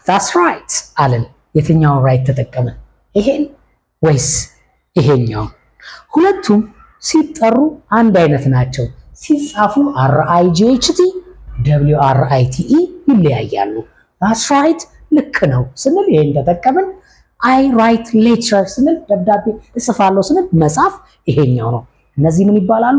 that's right አለን። የትኛውን right ተጠቀምን? ይሄን ወይስ ይሄኛው? ሁለቱም ሲጠሩ አንድ አይነት ናቸው። ሲጻፉ RIGHT WRITE ይለያያሉ። that's right ልክ ነው ስንል ይሄን ተጠቀምን። I write letter ስንል ደብዳቤ እጽፋለሁ ስንል መጻፍ ይሄኛው ነው። እነዚህ ምን ይባላሉ?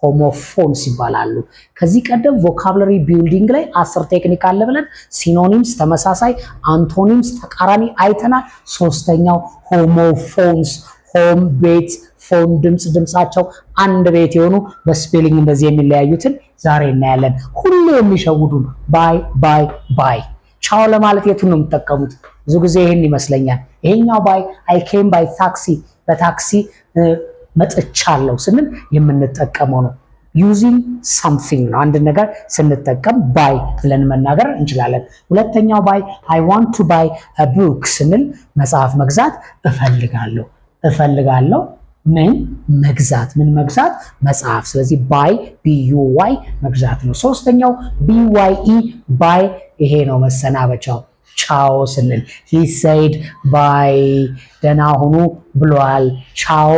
ሆሞፎንስ ይባላሉ። ከዚህ ቀደም ቮካብለሪ ቢልዲንግ ላይ 10 ቴክኒክ አለ ብለን ሲኖኒምስ ተመሳሳይ፣ አንቶኒምስ ተቃራኒ አይተናል። ሶስተኛው ሆሞፎንስ ሆም ቤት፣ ፎን ድምጽ፣ ድምጻቸው አንድ ቤት የሆኑ በስፔሊንግ እንደዚህ የሚለያዩትን ዛሬ እናያለን። ሁሉ የሚሸውዱ ባይ ባይ ባይ። ቻው ለማለት የቱን ነው የምትጠቀሙት? ብዙ ጊዜ ይሄን ይመስለኛል። ይሄኛው ባይ አይ ኬም ባይ ታክሲ፣ በታክሲ መጥቻለሁ ስንል የምንጠቀመው ነው። ዩዚንግ ሳምቲንግ ነው። አንድ ነገር ስንጠቀም ባይ ብለን መናገር እንችላለን። ሁለተኛው ባይ አይ ዋንት ቱ ባይ አ ቡክ ስንል መጽሐፍ መግዛት እፈልጋለሁ። እፈልጋለሁ ምን መግዛት፣ ምን መግዛት? መጽሐፍ። ስለዚህ ባይ BUY መግዛት ነው። ሶስተኛው BYE ባይ ይሄ ነው መሰናበቻው። ቻው ስንል he said ባይ ደህና ሁኑ ብሏል፣ ቻው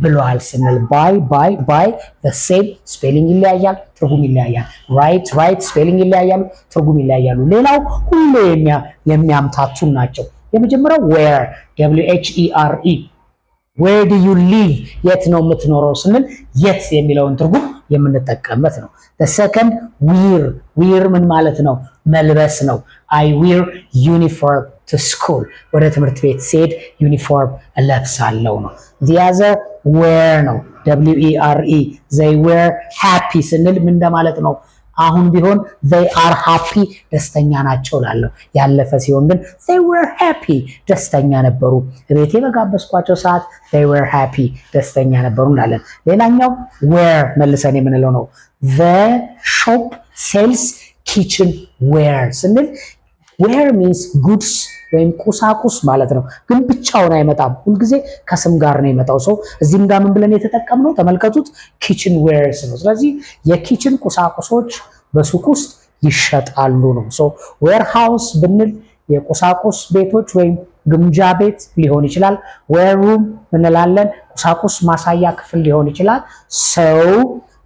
ብሏል ስንል ባይ ባይ ባይ the same ስፔሊንግ ይለያያል፣ ትርጉም ይለያያል። ራይት ስፔሊንግ ይለያያሉ፣ ትርጉም ይለያያሉ። ሌላው ሁሉ የሚያምታቱ ናቸው። የመጀመሪያው where WHERE where do you live የት ነው የምትኖረው ስንል የት የሚለውን ትርጉም የምንጠቀምበት ነው። the second wear ምን ማለት ነው? መልበስ ነው። I wear uniform to school ወደ ትምህርት ቤት ሲሄድ ዩኒፎርም እለብሳለሁ ነው። the other wear ነው WERE they were happy ስንል ምን እንደማለት ነው? አሁን ቢሆን they are happy ደስተኛ ናቸው ላለው፣ ያለፈ ሲሆን ግን they were happy ደስተኛ ነበሩ። ቤቴ በጋበዝኳቸው ሰዓት they were happy ደስተኛ ነበሩ እንላለን። ሌላኛው where መልሰን የምንለው ነው። the shop sells kitchenware ስንል where means goods ወይም ቁሳቁስ ማለት ነው። ግን ብቻውን አይመጣም፣ ሁልጊዜ ከስም ጋር ነው የመጣው። ሰው እዚህም ጋር ምን ብለን የተጠቀምነው ተመልከቱት፣ kitchenwares ነው። ስለዚህ የኪችን ቁሳቁሶች በሱቅ ውስጥ ይሸጣሉ ነው። ሶ warehouse ብንል የቁሳቁስ ቤቶች ወይም ግምጃ ቤት ሊሆን ይችላል። wareroom እንላለን፣ ቁሳቁስ ማሳያ ክፍል ሊሆን ይችላል። ሰው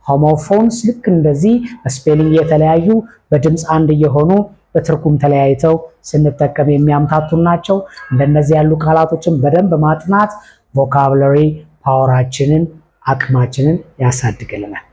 ሆሞፎንስ ልክ እንደዚህ በስፔሊንግ የተለያዩ በድምፅ አንድ የሆኑ በትርጉም ተለያይተው ስንጠቀም የሚያምታቱ ናቸው። እንደነዚህ ያሉ ቃላቶችን በደንብ ማጥናት ቮካብለሪ ፓወራችንን አቅማችንን ያሳድግልናል።